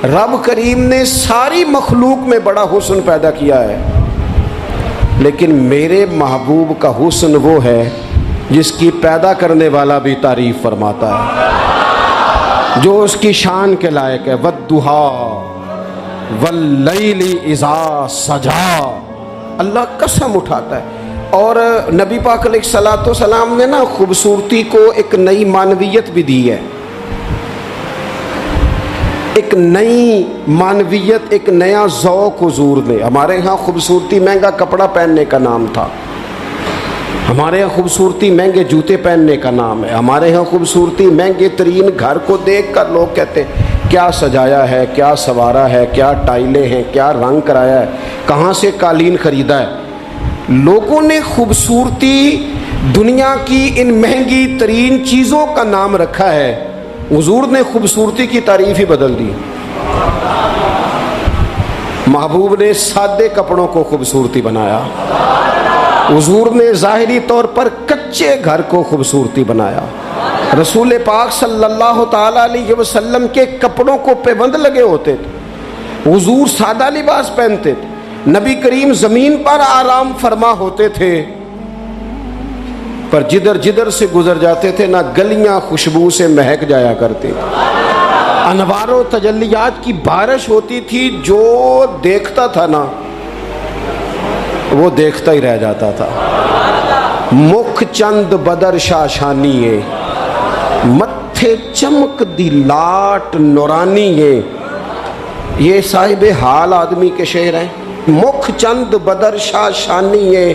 رب کریم نے ساری مخلوق میں بڑا حسن پیدا کیا ہے، لیکن میرے محبوب کا حسن وہ ہے جس کی پیدا کرنے والا بھی تعریف فرماتا ہے، جو اس کی شان کے لائق ہے۔ وَالضُّحَىٰ وَاللَّيْلِ اِذَا سَجَىٰ، اللہ قسم اٹھاتا ہے۔ اور نبی پاک علیہ الصلوۃ والسلام نے نا خوبصورتی کو ایک نئی معنویت بھی دی ہے، ایک نئی معنویت، ایک نیا ذوق حضور نے۔ ہمارے ہاں خوبصورتی مہنگا کپڑا پہننے کا نام تھا، ہمارے ہاں خوبصورتی مہنگے جوتے پہننے کا نام ہے، ہمارے ہاں خوبصورتی مہنگے ترین گھر کو دیکھ کر لوگ کہتے ہیں کیا سجایا ہے، کیا سنوارا ہے، کیا ٹائلیں ہیں، کیا رنگ کرایا ہے، کہاں سے قالین خریدا ہے۔ لوگوں نے خوبصورتی دنیا کی ان مہنگی ترین چیزوں کا نام رکھا ہے، حضور نے خوبصورتی کی تعریف ہی بدل دی۔ محبوب نے سادے کپڑوں کو خوبصورتی بنایا، حضور نے ظاہری طور پر کچے گھر کو خوبصورتی بنایا۔ رسول پاک صلی اللہ تعالی علیہ وسلم کے کپڑوں کو پابند لگے ہوتے تھے، حضور سادہ لباس پہنتے تھے، نبی کریم زمین پر آرام فرما ہوتے تھے، پر جدھر جدھر سے گزر جاتے تھے نہ گلیاں خوشبو سے مہک جایا کرتی، انوار و تجلیات کی بارش ہوتی تھی، جو دیکھتا تھا نا وہ دیکھتا ہی رہ جاتا تھا۔ مکھ چند بدر شاشانی ہے، متھے چمک دی لاٹ نورانی ہے، یہ صاحب حال آدمی کے شعر ہیں۔ مکھ چند بدر شاشانی ہے،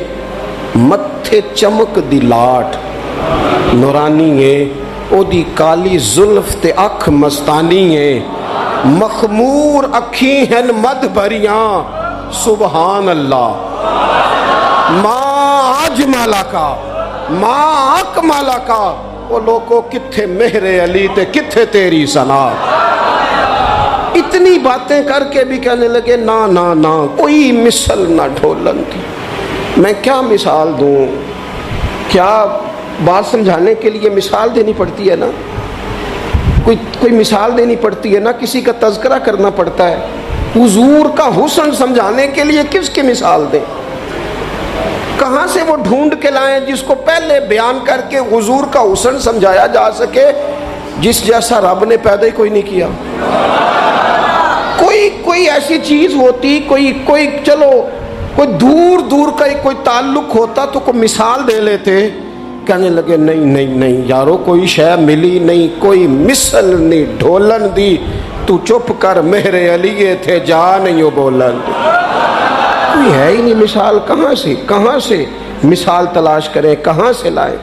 متھے چمک دی لاٹ نورانی ہے، او دی کالی زلف تے اکھ مستانی ہے، مخمور اکھی ہیں مد بھریاں سبحان اللہ، ماں اجمالا کا ماں اکمالا کا، وہ لوگوں کتھے مہر علی تے کتھے تیری ثنا۔ اتنی باتیں کر کے بھی کہنے لگے نا نا نا کوئی مثل نہ ڈھولن تھی۔ میں کیا مثال دوں، کیا بات سمجھانے کے لیے مثال دینی پڑتی ہے نا، کوئی مثال دینی پڑتی ہے نا، کسی کا تذکرہ کرنا پڑتا ہے۔ حضور کا حسن سمجھانے کے لیے کس کی مثال دیں، کہاں سے وہ ڈھونڈ کے لائیں جس کو پہلے بیان کر کے حضور کا حسن سمجھایا جا سکے، جس جیسا رب نے پیدا ہی کوئی نہیں کیا۔ کوئی ایسی چیز ہوتی، کوئی چلو کوئی دور دور کا کوئی تعلق ہوتا تو کوئی مثال دے لیتے، کہنے لگے نہیں نہیں نہیں یارو کوئی شے ملی نہیں، کوئی مثل نہیں ڈھولن دی، تو چپ کر مہر علی تھے جا نہیں ہو بولن، کوئی ہے ہی نہیں مثال، کہاں سے مثال تلاش کریں، کہاں سے لائیں۔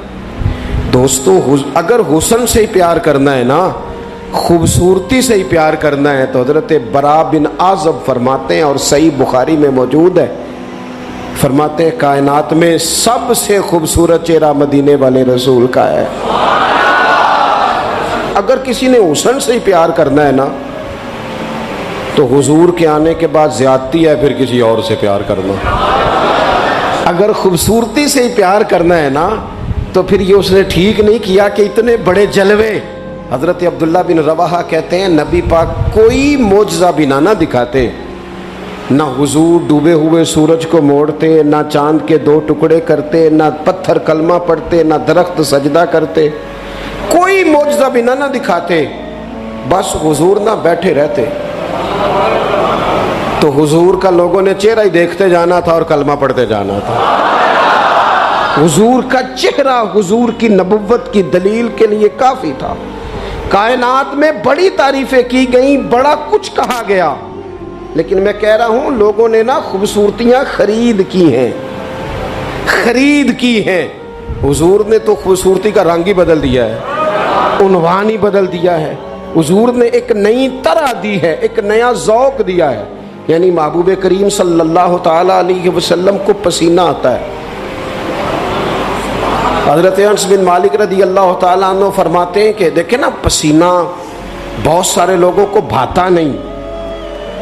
دوستو اگر حسن سے ہی پیار کرنا ہے نا، خوبصورتی سے ہی پیار کرنا ہے، تو حضرت برا بن عازب فرماتے ہیں اور صحیح بخاری میں موجود ہے، فرماتے ہیں کائنات میں سب سے خوبصورت چہرہ مدینے والے رسول کا ہے۔ اگر کسی نے حسن سے ہی پیار کرنا ہے نا، تو حضور کے آنے کے بعد زیادتی ہے پھر کسی اور سے پیار کرنا۔ اگر خوبصورتی سے ہی پیار کرنا ہے نا، تو پھر یہ اس نے ٹھیک نہیں کیا کہ اتنے بڑے جلوے۔ حضرت عبداللہ بن رواحہ کہتے ہیں نبی پاک کوئی معجزہ بھی نہ دکھاتے، نہ حضور ڈوبے ہوئے سورج کو موڑتے، نہ چاند کے 2 ٹکڑے کرتے، نہ پتھر کلمہ پڑھتے، نہ درخت سجدہ کرتے، کوئی معجزہ بھی نہ دکھاتے، بس حضور نہ بیٹھے رہتے، تو حضور کا لوگوں نے چہرہ ہی دیکھتے جانا تھا اور کلمہ پڑھتے جانا تھا۔ حضور کا چہرہ حضور کی نبوت کی دلیل کے لیے کافی تھا۔ کائنات میں بڑی تعریفیں کی گئیں، بڑا کچھ کہا گیا، لیکن میں کہہ رہا ہوں لوگوں نے نا خوبصورتیاں خرید کی ہیں۔ حضور نے تو خوبصورتی کا رنگ ہی بدل دیا ہے، عنوان ہی بدل دیا ہے، حضور نے ایک نئی طرح دی ہے، ایک نیا ذوق دیا ہے، یعنی محبوب کریم صلی اللہ تعالی علیہ وسلم کو پسینہ آتا ہے۔ حضرت انس بن مالک رضی اللہ تعالیٰ عنہ فرماتے ہیں کہ دیکھیں نا پسینہ بہت سارے لوگوں کو بھاتا نہیں،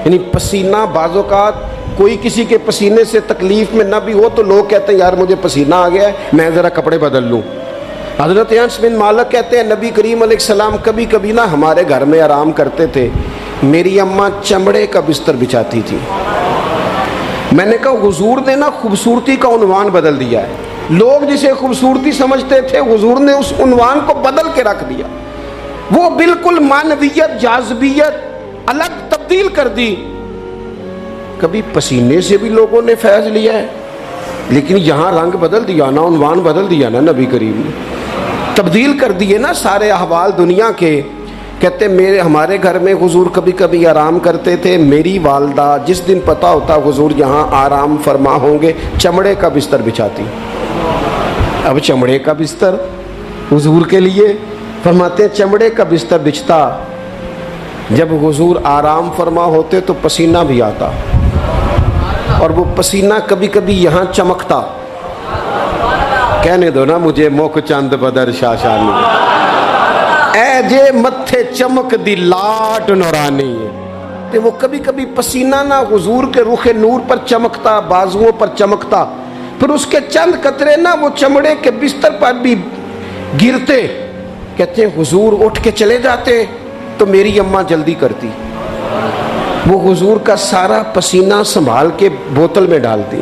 یعنی پسینہ بعض اوقات کوئی کسی کے پسینے سے تکلیف میں نہ بھی ہو تو لوگ کہتے ہیں یار مجھے پسینہ آ گیا ہے میں ذرا کپڑے بدل لوں۔ حضرت انس بن مالک کہتے ہیں نبی کریم علیہ السلام کبھی کبھی نا ہمارے گھر میں آرام کرتے تھے، میری اماں چمڑے کا بستر بچھاتی تھی. میں نے کہا حضور نے نا خوبصورتی کا عنوان بدل دیا ہے. لوگ جسے خوبصورتی سمجھتے تھے حضور نے اس عنوان کو بدل کے رکھ دیا. وہ بالکل معنویت جاذبیت الگ تبدیل کر دی. کبھی پسینے سے بھی لوگوں نے فیض لیا ہے، لیکن یہاں رنگ بدل دیا نا، عنوان بدل دیا نا، نبی کریم نے تبدیل کر دیے نا سارے احوال دنیا کے. کہتے ہمارے گھر میں حضور کبھی کبھی آرام کرتے تھے. میری والدہ جس دن پتہ ہوتا حضور یہاں آرام فرما ہوں گے چمڑے کا بستر بچھاتی. اب چمڑے کا بستر حضور کے لیے، فرماتے ہیں چمڑے کا بستر بچھتا. جب حضور آرام فرما ہوتے تو پسینہ بھی آتا، اور وہ پسینہ کبھی کبھی یہاں چمکتا. کہنے دو نا مجھے موک چند بدر شاشانی، اے جے متھے چمک دی لاٹ نورانی. تو وہ کبھی کبھی پسینہ نہ حضور کے رخ نور پر چمکتا، بازوؤں پر چمکتا، پھر اس کے چند قطرے نہ وہ چمڑے کے بستر پر بھی گرتے. کہتے ہیں حضور اٹھ کے چلے جاتے تو میری اماں جلدی کرتی، وہ حضور کا سارا پسینہ سنبھال کے بوتل میں ڈالتی.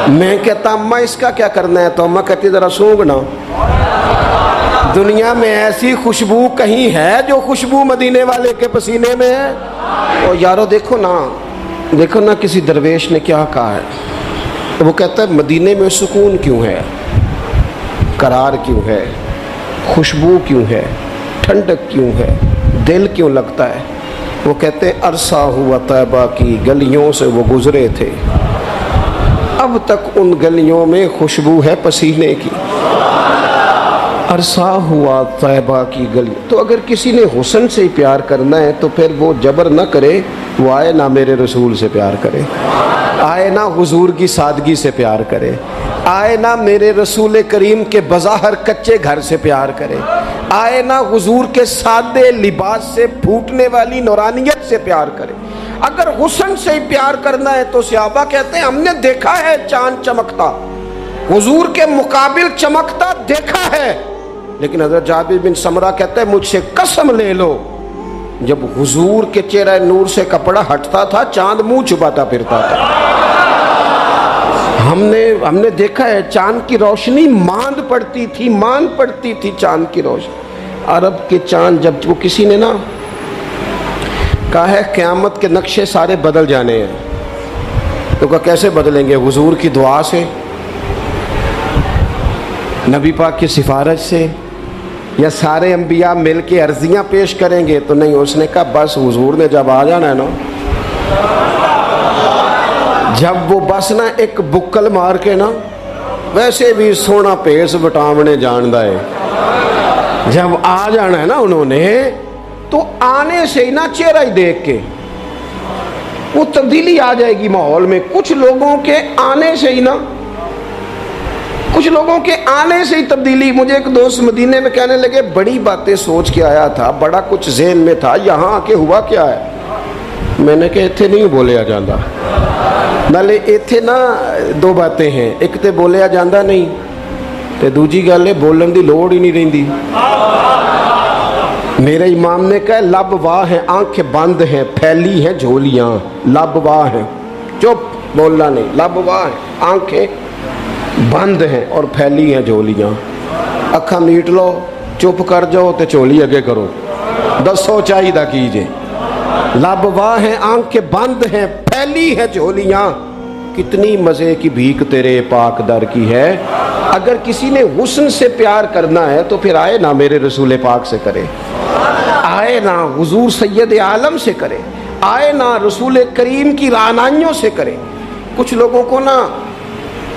میں کہتا اماں اس کا کیا کرنا ہے؟ تو اماں کہتی ذرا سونگنا. دنیا میں ایسی خوشبو کہیں ہے جو خوشبو مدینے والے کے پسینے میں ہے؟ اور یارو دیکھو نا کسی درویش نے کیا کہا ہے. وہ کہتا ہے مدینے میں سکون کیوں ہے، قرار کیوں ہے، خوشبو کیوں ہے، ٹھنڈک کیوں ہے، دل کیوں لگتا ہے؟ وہ کہتے ہیں عرصہ ہوا طیبہ کی گلیوں سے وہ گزرے تھے، اب تک ان گلیوں میں خوشبو ہے پسینے کی. عرصہ ہوا طیبہ کی گلی. تو اگر کسی نے حسن سے پیار کرنا ہے تو پھر وہ جبر نہ کرے، وہ آئے نہ میرے رسول سے پیار کرے، آئے نہ حضور کی سادگی سے پیار کرے، آئے نہ میرے رسول کریم کے بظاہر کچے گھر سے پیار کرے، آئے نہ حضور کے سادے لباس سے پھوٹنے والی نورانیت سے پیار کرے. اگر حسن سے ہی پیار کرنا ہے تو صحابہ کہتے ہیں ہم نے دیکھا ہے چاند چمکتا، حضور کے مقابل چمکتا دیکھا ہے. لیکن حضرت جابر بن سمرہ کہتے ہیں مجھ سے قسم لے لو جب حضور کے چہرہ نور سے کپڑا ہٹتا تھا چاند منہ چھپاتا پھرتا تھا. ہم نے دیکھا ہے چاند کی روشنی ماند پڑتی تھی چاند کی روشنی. عرب کے چاند جب وہ کسی نے نا کہا ہے قیامت کے نقشے سارے بدل جانے ہیں، تو کہا کیسے بدلیں گے؟ حضور کی دعا سے، نبی پاک کی سفارش سے، یا سارے انبیاء مل کے عرضیاں پیش کریں گے؟ تو نہیں. اس نے کہا بس حضور نے جب آ جانا ہے نا، جب وہ بس نا ایک بکل مار کے نا، ویسے بھی سونا پیس بٹامنے جاندا ہے، جب آ جانا ہے نا انہوں نے، تو آنے سے ہی نا چہرہ ہی دیکھ کے وہ تبدیلی آ جائے گی ماحول میں. کچھ لوگوں کے آنے سے ہی تبدیلی. مجھے ایک دوست مدینے میں کہنے لگے بڑی باتیں سوچ کے آیا تھا، بڑا کچھ ذہن میں تھا، یہاں آ کے ہوا کیا ہے؟ میں نے کہا ایتھے نہیں بولیا جاندہ. نالے ایتھے نا دو باتیں ہیں، ایک تے بولیا جاندہ نہیں، تے دوجی گل ہے بولن دی لوڑ ہی نہیں رہندی. میرے امام نے کہا لب واہ ہیں آنکھیں بند ہیں پھیلی ہیں جھولیاں. لب واہ ہیں، چپ بولنا نہیں، لب واہ ہیں آنکھیں بند ہیں اور پھیلی ہیں جھولیاں. اکھا میٹ لو، چپ کر جاؤ تے چولی اگے کرو، دسو چاہیدہ کیجئے. لب واہ ہیں آنکھیں بند ہیں پھیلی ہیں جھولیاں، کتنی مزے کی بھیک تیرے پاک در کی ہے. اگر کسی نے حسن سے پیار کرنا ہے تو پھر آئے نہ میرے رسول پاک سے کرے، آئے نہ حضور سید عالم سے کرے، آئے نہ رسول کریم کی رعنائیوں سے کرے. کچھ لوگوں کو نا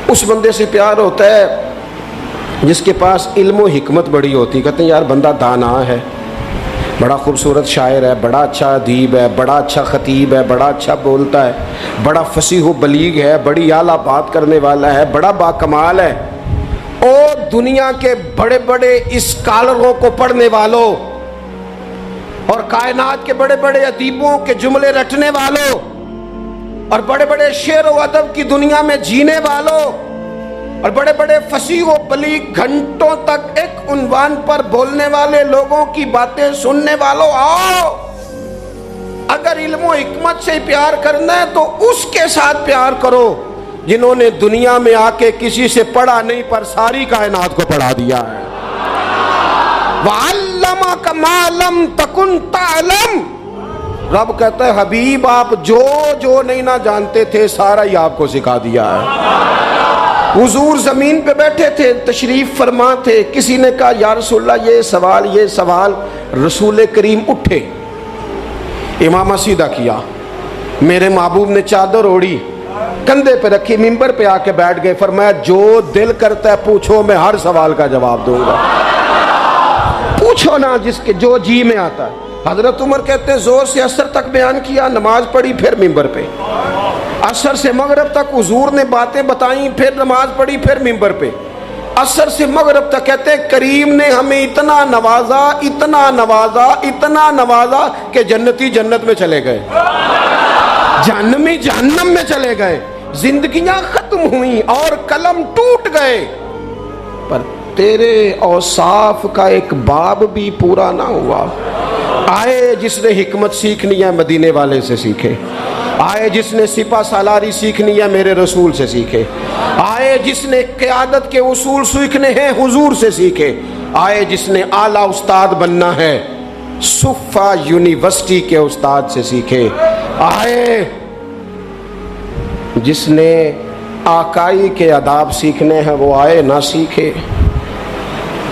اس بندے سے پیار ہوتا ہے جس کے پاس علم و حکمت بڑی ہوتی. کہتے ہیں یار بندہ دانا ہے، بڑا خوبصورت شاعر ہے، بڑا اچھا ادیب ہے، بڑا اچھا خطیب ہے، بڑا اچھا بولتا ہے، بڑا فصیح و بلیغ ہے، بڑی اعلیٰ بات کرنے والا ہے، بڑا باکمال ہے. اور دنیا کے بڑے بڑے اسکالروں کو پڑھنے والوں اور کائنات کے بڑے بڑے ادیبوں کے جملے رٹنے والوں اور بڑے بڑے شعر و ادب کی دنیا میں جینے والوں اور بڑے بڑے فصیح و بلیغ گھنٹوں تک ایک عنوان پر بولنے والے لوگوں کی باتیں سننے والوں، آؤ اگر علم و حکمت سے پیار کرنا ہے تو اس کے ساتھ پیار کرو جنہوں نے دنیا میں آ کے کسی سے پڑھا نہیں پر ساری کائنات کو پڑھا دیا ہے. وَعَلَّمَكَ مَا لَمْ تَكُنْ تَعْلَمْ. رب کہتا ہے حبیب آپ جو نہیں نہ جانتے تھے سارا ہی آپ کو سکھا دیا ہے. حضور زمین پہ بیٹھے تھے, تشریف فرما تھے, کسی نے کہا یا رسول اللہ یہ سوال. رسول کریم اٹھے, امامہ سیدھا کیا, میرے محبوب نے چادر اوڑھی, کندھے پہ رکھی, ممبر پہ آ کے بیٹھ گئے, فرمایا جو دل کرتا ہے پوچھو, میں ہر سوال کا جواب دوں گا. پوچھو نا جس کے جو جی میں آتا ہے. حضرت عمر کہتے ہیں زور سے عصر تک بیان کیا, نماز پڑھی, پھر ممبر پہ. عصر سے مغرب تک حضور نے باتیں بتائیں, پھر نماز پڑھی, پھر ممبر پہ. عصر سے مغرب تک کہتے ہیں کریم نے ہمیں اتنا نوازا, اتنا نوازا, اتنا نوازا کہ جنتی جنت میں چلے گئے, جہنمی جہنم میں چلے گئے, زندگیاں ختم ہوئیں اور قلم ٹوٹ گئے, پر تیرے اوصاف کا ایک باب بھی پورا نہ ہوا. آئے جس نے حکمت سیکھنی ہے مدینے والے سے سیکھے, آئے جس نے سپہ سالاری سیکھنی ہے میرے رسول سے سیکھے, آئے جس نے قیادت کے اصول سیکھنے ہیں حضور سے سیکھے, آئے جس نے اعلیٰ استاد بننا ہے صفا یونیورسٹی کے استاد سے سیکھے, آئے جس نے آقائی کے آداب سیکھنے ہیں وہ آئے نہ سیکھے.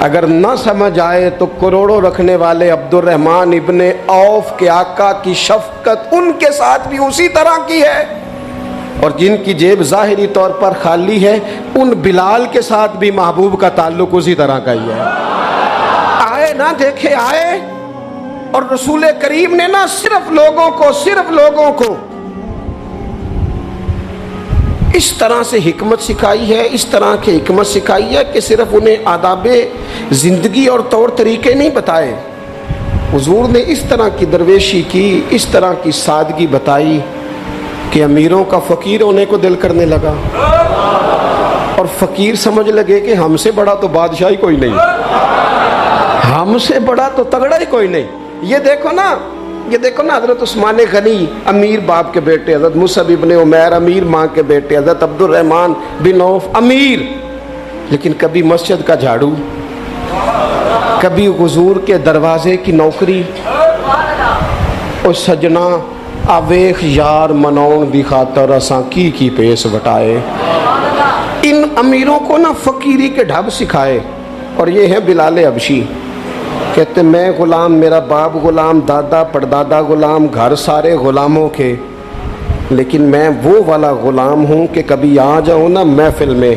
اگر نہ سمجھ آئے تو کروڑوں رکھنے والے عبد الرحمن ابن عوف کے آقا کی شفقت ان کے ساتھ بھی اسی طرح کی ہے, اور جن کی جیب ظاہری طور پر خالی ہے ان بلال کے ساتھ بھی محبوب کا تعلق اسی طرح کا ہی ہے. آئے نہ دیکھے, آئے, اور رسول کریم نے نہ صرف لوگوں کو اس طرح سے حکمت سکھائی ہے, اس طرح کی حکمت سکھائی ہے کہ صرف انہیں آداب زندگی اور طور طریقے نہیں بتائے, حضور نے اس طرح کی درویشی کی, اس طرح کی سادگی بتائی کہ امیروں کا فقیر ہونے کو دل کرنے لگا, اور فقیر سمجھ لگے کہ ہم سے بڑا تو بادشاہی کوئی نہیں, ہم سے بڑا تو تگڑا ہی کوئی نہیں. یہ دیکھو نا حضرت عثمان غنی امیر باپ کے بیٹے, حضرت مصعب ابن عمیر امیر ماں کے بیٹے, حضرت عبد الرحمن بن عوف امیر, لیکن کبھی مسجد کا جھاڑو, کبھی حضور کے دروازے کی نوکری. او سجنا آویخ یار منون دی خاطر اساں کی پیس وٹائے. ان امیروں کو نا فقیری کے ڈھب سکھائے. اور یہ ہے بلال حبشی, کہتے میں غلام, میرا باپ غلام, دادا پردادا غلام, گھر سارے غلاموں کے, لیکن میں وہ والا غلام ہوں کہ کبھی آ جاؤں نا محفل میں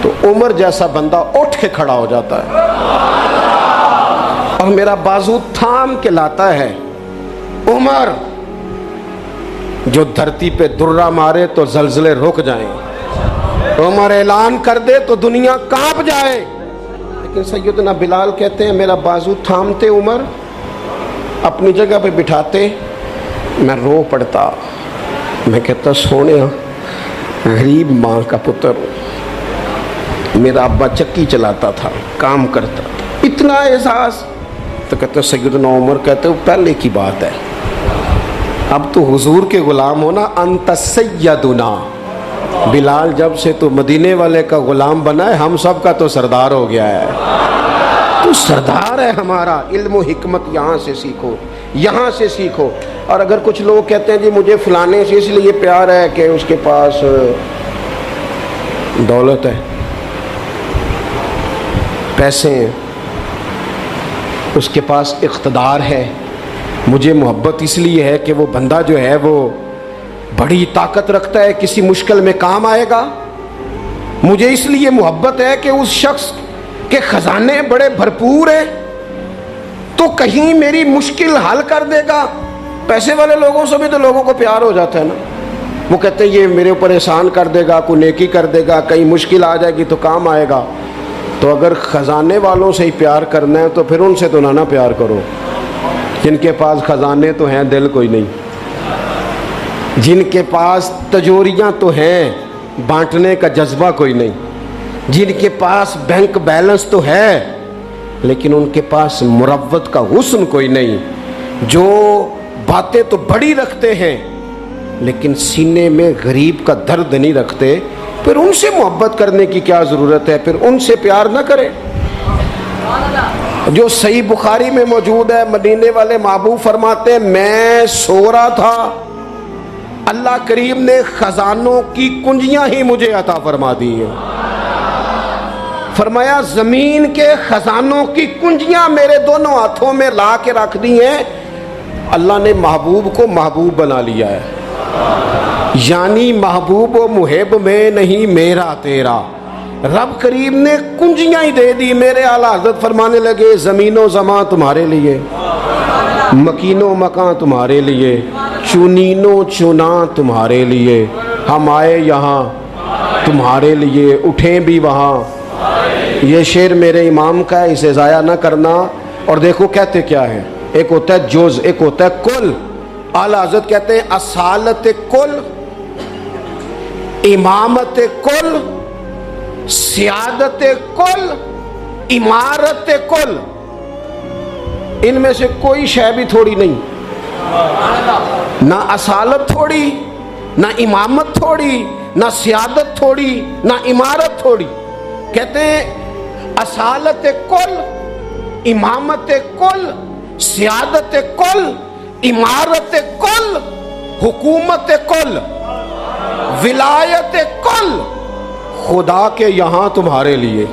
تو عمر جیسا بندہ اٹھ کے کھڑا ہو جاتا ہے اور میرا بازو تھام کے لاتا ہے. عمر جو دھرتی پہ درہ مارے تو زلزلے رک جائیں, عمر اعلان کر دے تو دنیا کانپ جائے. لیکن سیدنا بلال کہتے ہیں میرا بازو تھامتے عمر, اپنی جگہ پہ بٹھاتے, میں رو پڑتا. میں کہتا سونے غریب ماں کا پتر ہوں, میرا ابا چکی چلاتا تھا, کام کرتا تھا, اتنا احساس. تو کہتے سیدنا عمر کہتے وہ پہلے کی بات ہے, اب تو حضور کے غلام ہونا. انت سیدنا بلال, جب سے تو مدینے والے کا غلام بنا ہے ہم سب کا تو سردار ہو گیا ہے, تو سردار ہے ہمارا. علم و حکمت یہاں سے سیکھو, یہاں سے سیکھو. اور اگر کچھ لوگ کہتے ہیں جی مجھے فلانے سے اس لیے پیار ہے کہ اس کے پاس دولت ہے, پیسے ہیں, اس کے پاس اقتدار ہے, مجھے محبت اس لیے ہے کہ وہ بندہ جو ہے وہ بڑی طاقت رکھتا ہے, کسی مشکل میں کام آئے گا, مجھے اس لیے محبت ہے کہ اس شخص کے خزانے بڑے بھرپور ہیں تو کہیں میری مشکل حل کر دے گا. پیسے والے لوگوں سے بھی تو لوگوں کو پیار ہو جاتا ہے نا, وہ کہتے ہیں یہ میرے اوپر احسان کر دے گا, کوئی نیکی کر دے گا, کہیں مشکل آ جائے گی تو کام آئے گا. تو اگر خزانے والوں سے ہی پیار کرنا ہے تو پھر ان سے تو نہ پیار کرو, جن کے پاس خزانے تو ہیں دل کوئی نہیں, جن کے پاس تجوریاں تو ہیں بانٹنے کا جذبہ کوئی نہیں, جن کے پاس بینک بیلنس تو ہے لیکن ان کے پاس مروت کا حسن کوئی نہیں, جو باتیں تو بڑی رکھتے ہیں لیکن سینے میں غریب کا درد نہیں رکھتے، پھر ان سے محبت کرنے کی کیا ضرورت ہے؟ پھر ان سے پیار نہ کرے۔ جو صحیح بخاری میں موجود ہے، مدینے والے محبوب فرماتے ہیں میں سو رہا تھا، اللہ کریم نے خزانوں کی کنجیاں ہی مجھے عطا فرما دی ہیں۔ فرمایا زمین کے خزانوں کی کنجیاں میرے دونوں ہاتھوں میں لا کے رکھ دی ہیں، اللہ نے محبوب کو محبوب بنا لیا ہے، یعنی محبوب و محب میں نہیں میرا تیرا، رب کریم نے کنجیاں ہی دے دی۔ میرے اعلیٰ حضرت فرمانے لگے زمین و زمان تمہارے لیے، مکین و مکان تمہارے لیے، چنین و چنا تمہارے لیے، ہم آئے یہاں تمہارے لیے، اٹھیں بھی وہاں۔ یہ شعر میرے امام کا ہے، اسے ضائع نہ کرنا۔ اور دیکھو کہتے کیا ہے، ایک ہوتا ہے جز، ایک ہوتا ہے کل۔ اعلیٰ حضرت کہتے ہیں اصالت کل، امامت کل، سیادت کل، عمارت کل، ان میں سے کوئی شے بھی تھوڑی نہیں، نہ اصالت تھوڑی، نہ امامت تھوڑی، نہ سیادت تھوڑی، نہ عمارت تھوڑی۔ کہتے ہیں اصالت کل، امامت کل، سیادت کل، عمارت کل، حکومت کل، ولایت کل، خدا کے یہاں تمہارے لیے۔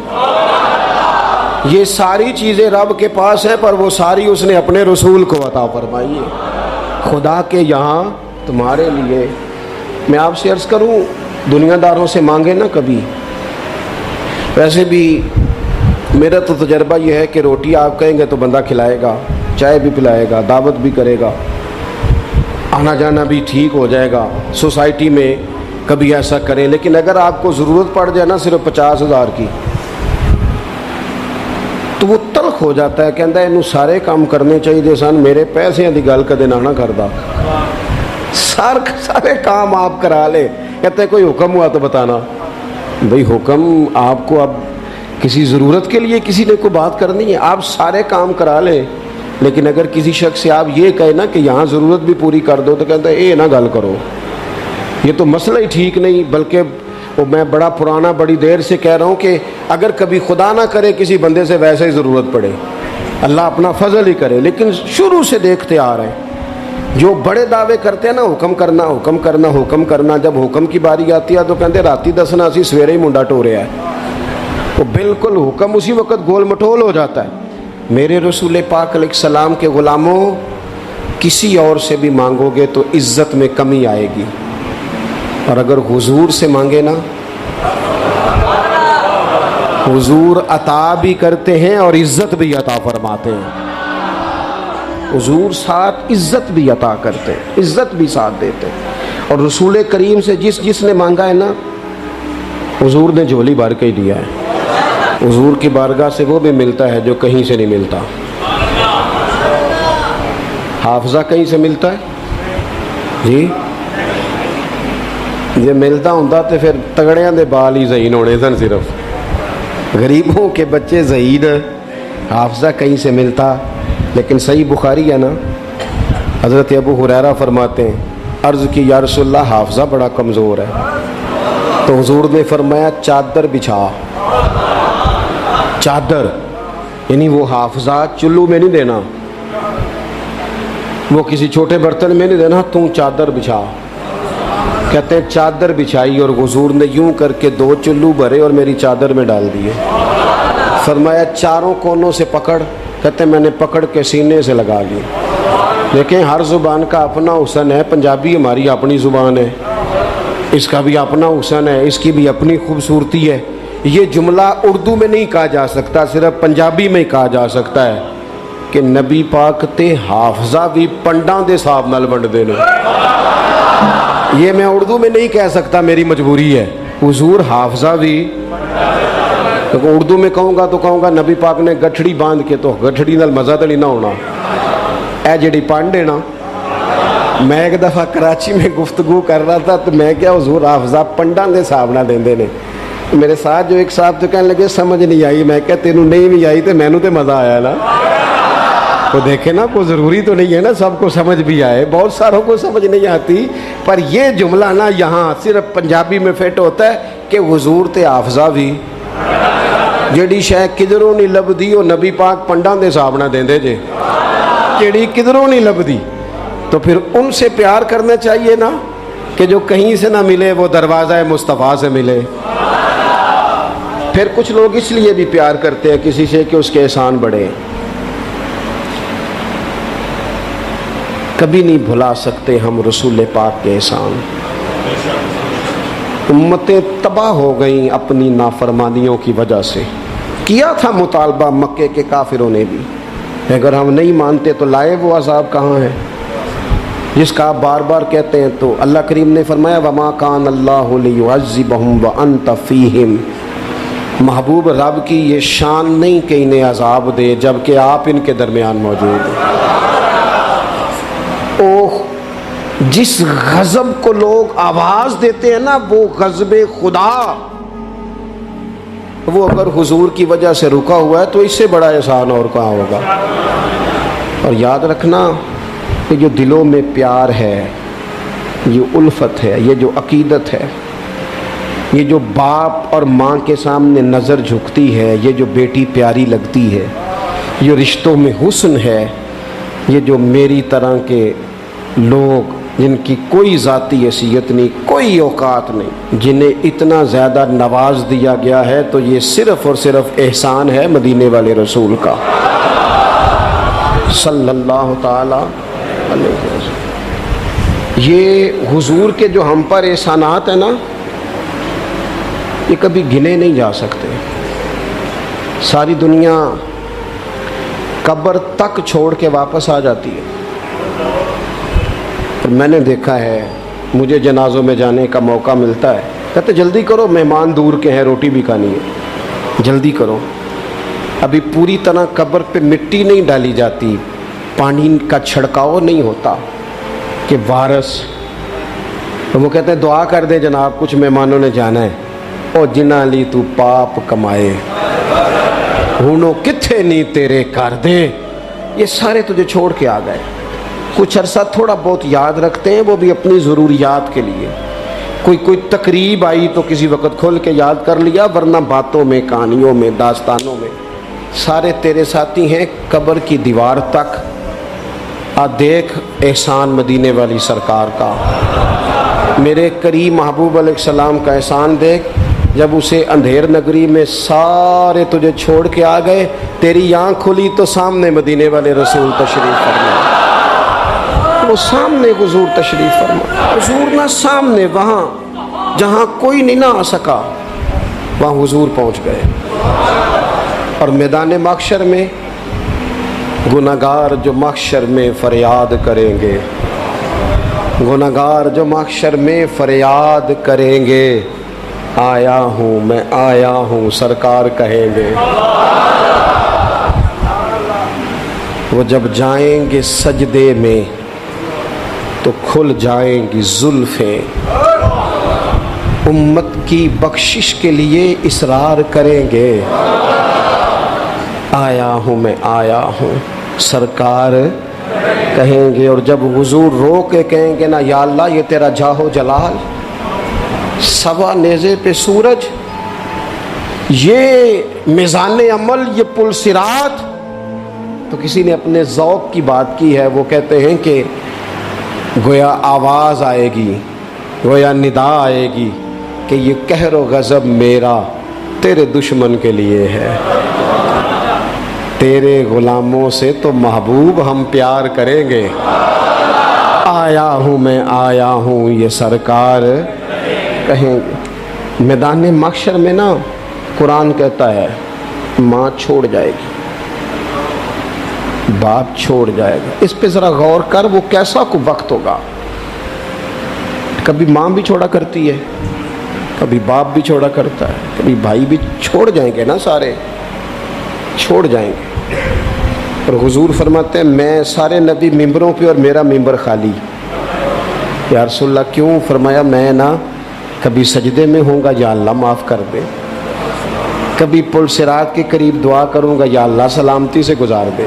یہ ساری چیزیں رب کے پاس ہیں، پر وہ ساری اس نے اپنے رسول کو عطا فرمائی ہے، خدا کے یہاں تمہارے لیے۔ میں آپ سے عرض کروں، دنیا داروں سے مانگے نہ کبھی۔ ویسے بھی میرا تو تجربہ یہ ہے کہ روٹی آپ کہیں گے تو بندہ کھلائے گا، چائے بھی پلائے گا، دعوت بھی کرے گا، آنا جانا بھی ٹھیک ہو جائے گا، سوسائٹی میں کبھی ایسا کریں۔ لیکن اگر آپ کو ضرورت پڑ جائے نا صرف 50,000 کی، تو وہ تلخ ہو جاتا ہے، کہتا ہے انہوں سارے کام کرنے چاہیے سن، میرے پیسے دی گل کدے نہ کردا، سارے کام آپ کرا لے۔ کہتے ہیں کوئی حکم ہوا تو بتانا۔ بھئی حکم آپ کو اب کسی ضرورت کے لیے کسی نے کوئی بات کرنی ہے، آپ سارے کام کرا لیں، لیکن اگر کسی شخص سے آپ یہ کہیں نا کہ یہاں ضرورت بھی پوری کر دو، تو کہتا ہے اے نہ گل کرو، یہ تو مسئلہ ہی ٹھیک نہیں۔ بلکہ میں بڑا پرانا بڑی دیر سے کہہ رہا ہوں کہ اگر کبھی خدا نہ کرے کسی بندے سے ویسے ہی ضرورت پڑے، اللہ اپنا فضل ہی کرے، لیکن شروع سے دیکھتے آ رہے ہیں جو بڑے دعوے کرتے ہیں نا، حکم کرنا حکم کرنا حکم کرنا، جب حکم کی باری آتی ہے تو کہتے راتی دسنا اسی سویرے ہی منڈا ٹوریا ہے، وہ بالکل حکم اسی وقت گول مٹول ہو جاتا ہے۔ میرے رسول پاک علیہ السلام کے غلاموں، کسی اور سے بھی مانگو گے تو عزت میں کمی آئے گی، اور اگر حضور سے مانگے نا، حضور عطا بھی کرتے ہیں اور عزت بھی عطا فرماتے ہیں۔ حضور ساتھ عزت بھی عطا کرتے ہیں، عزت بھی ساتھ دیتے ہیں۔ اور رسول کریم سے جس نے مانگا ہے نا، حضور نے جھولی بھر کے ہی دیا ہے۔ حضور کی بارگاہ سے وہ بھی ملتا ہے جو کہیں سے نہیں ملتا۔ حافظہ کہیں سے ملتا ہے جی؟ یہ ملتا ہوں تو پھر تگڑیاں دے بال ہی ذہین ہونے سن، صرف غریبوں کے بچے ذہین۔ حافظہ کہیں سے ملتا، لیکن صحیح بخاری ہے نا، حضرت ابو ہریرہ فرماتے ہیں عرض کی یا رسول اللہ حافظہ بڑا کمزور ہے، تو حضور نے فرمایا چادر بچھا۔ چادر یعنی وہ حافظہ چلو میں نہیں دینا، وہ کسی چھوٹے برتن میں نہیں دینا، تم چادر بچھا۔ کہتے ہیں چادر بچھائی اور حضور نے یوں کر کے 2 چلو بھرے اور میری چادر میں ڈال دیے۔ فرمایا چاروں کونوں سے پکڑ، کہتے ہیں میں نے پکڑ کے سینے سے لگا لی۔ دیکھیں ہر زبان کا اپنا حسن ہے، پنجابی ہماری اپنی زبان ہے، اس کا بھی اپنا حسن ہے، اس کی بھی اپنی خوبصورتی ہے۔ یہ جملہ اردو میں نہیں کہا جا سکتا، صرف پنجابی میں کہا جا سکتا ہے کہ نبی پاک تے حافظہ بھی پنڈاں دے صاحب نال ونڈ دینے۔ یہ میں اردو میں نہیں کہہ سکتا، میری مجبوری ہے۔ حضور حافظہ بھی اردو میں کہوں گا تو کہوں گا نبی پاک نے گٹھڑی باندھ کے، تو گٹھڑی نال مزہ تو نہیں نہ ہونا۔ اے جڑی پنڈ ہے نا، میں ایک دفعہ کراچی میں گفتگو کر رہا تھا تو میں کیا حضور حافظہ پنڈاں دے صاحب نہ دیندے نے۔ میرے ساتھ جو ایک صاحب تو کہنے لگے سمجھ نہیں آئی، میں کہا تینوں نہیں بھی آئی تو مینوں تے مزہ آیا نا۔ تو دیکھیں نا، کوئی ضروری تو نہیں ہے نا سب کو سمجھ بھی آئے، بہت ساروں کو سمجھ نہیں آتی، پر یہ جملہ نا یہاں صرف پنجابی میں فٹ ہوتا ہے کہ حضور تے حافظہ بھی جیڑی شے کدھروں نہیں لبدی وہ نبی پاک پنڈاں دے حساب نہ دیندے جے، جیڑی کدھروں نہیں لبدی، تو پھر ان سے پیار کرنا چاہیے نا کہ جو کہیں سے نہ ملے وہ دروازہ مصطفیٰ سے ملے۔ پھر کچھ لوگ اس لیے بھی پیار کرتے ہیں کسی سے کہ اس کے احسان بڑھے۔ کبھی نہیں بھلا سکتے ہم رسول پاک کے احسان۔ امتیں تباہ ہو گئیں اپنی نافرمانیوں کی وجہ سے۔ کیا تھا مطالبہ مکے کے کافروں نے بھی، اگر ہم نہیں مانتے تو لائے وہ عذاب کہاں ہے جس کا آپ بار بار کہتے ہیں؟ تو اللہ کریم نے فرمایا وَمَا كَانَ اللَّهُ لِيُعَذِّبَهُمْ وَأَنْتَ فِيهِمْ، محبوب رب کی یہ شان نہیں کہ انہیں عذاب دے جبکہ آپ ان کے درمیان موجود ہیں۔ اوہ، جس غضب کو لوگ آواز دیتے ہیں نا وہ غضب خدا، وہ اگر حضور کی وجہ سے رکا ہوا ہے تو اس سے بڑا احسان اور کہاں ہوگا۔ اور یاد رکھنا کہ جو دلوں میں پیار ہے، یہ الفت ہے، یہ جو عقیدت ہے، یہ جو باپ اور ماں کے سامنے نظر جھکتی ہے، یہ جو بیٹی پیاری لگتی ہے، یہ رشتوں میں حسن ہے، یہ جو میری طرح کے لوگ جن کی کوئی ذاتی حیثیت نہیں، کوئی اوقات نہیں، جنہیں اتنا زیادہ نواز دیا گیا ہے، تو یہ صرف اور صرف احسان ہے مدینے والے رسول کا صلی اللہ تعالی علیہ وسلم۔ یہ حضور کے جو ہم پر احسانات ہیں نا، یہ کبھی گنے نہیں جا سکتے۔ ساری دنیا قبر تک چھوڑ کے واپس آ جاتی ہے، اور میں نے دیکھا ہے، مجھے جنازوں میں جانے کا موقع ملتا ہے، کہتے جلدی کرو مہمان دور کے ہیں، روٹی بھی کھانی ہے، جلدی کرو۔ ابھی پوری طرح قبر پہ مٹی نہیں ڈالی جاتی، پانی کا چھڑکاؤ نہیں ہوتا کہ وارث، تو وہ کہتے ہیں دعا کر دیں جناب کچھ مہمانوں نے جانا ہے، او جنہ لی تو پاپ کمائے ہونو کتھے نہیں تیرے کر دے، یہ سارے تجھے چھوڑ کے آ گئے۔ کچھ عرصہ تھوڑا بہت یاد رکھتے ہیں، وہ بھی اپنی ضروریات کے لیے، کوئی تقریب آئی تو کسی وقت کھول کے یاد کر لیا، ورنہ باتوں میں، کہانیوں میں، داستانوں میں سارے تیرے ساتھی ہیں۔ قبر کی دیوار تک آ دیکھ احسان مدینے والی سرکار کا، میرے کریم محبوب علیہ السلام کا احسان دیکھ، جب اسے اندھیر نگری میں سارے تجھے چھوڑ کے آ گئے، تیری آنکھ کھلی تو سامنے مدینے والے رسول تشریف فرما، وہ سامنے حضور تشریف فرما، حضور نہ سامنے، وہاں جہاں کوئی نہیں نہ آ سکا وہاں حضور پہنچ گئے۔ اور میدان محشر میں گناہگار جو محشر میں فریاد کریں گے، گناہگار جو محشر میں فریاد کریں گے، آیا ہوں میں آیا ہوں سرکار کہیں گے۔ وہ جب جائیں گے سجدے میں تو کھل جائیں گی زلفیں، امت کی بخشش کے لیے اصرار کریں گے، آیا ہوں میں آیا ہوں سرکار کہیں گے۔ اور جب حضور رو کے کہیں گے نا یا اللہ یہ تیرا جاہو جلال، سوا نیزے پہ سورج، یہ میزان عمل، یہ پل صراط، تو کسی نے اپنے ذوق کی بات کی ہے، وہ کہتے ہیں کہ گویا آواز آئے گی، گویا ندا آئے گی کہ یہ قہر و غضب میرا تیرے دشمن کے لیے ہے، تیرے غلاموں سے تو محبوب ہم پیار کریں گے، آیا ہوں میں آیا ہوں یہ سرکار کہیں گے۔ میدان محشر میں نا قرآن کہتا ہے ماں چھوڑ جائے گی، باپ چھوڑ جائے گا، اس پہ ذرا غور کر، وہ کیسا کو وقت ہوگا۔ کبھی ماں بھی چھوڑا کرتی ہے، کبھی باپ بھی چھوڑا کرتا ہے، کبھی بھائی بھی چھوڑ جائیں گے نا، سارے چھوڑ جائیں گے۔ اور حضور فرماتے ہیں میں سارے نبی ممبروں پہ اور میرا ممبر خالی۔ یا رسول اللہ کیوں؟ فرمایا میں نا کبھی سجدے میں ہوں گا یا اللہ معاف کر دے، کبھی پل صراط کے قریب دعا کروں گا یا اللہ سلامتی سے گزار دے،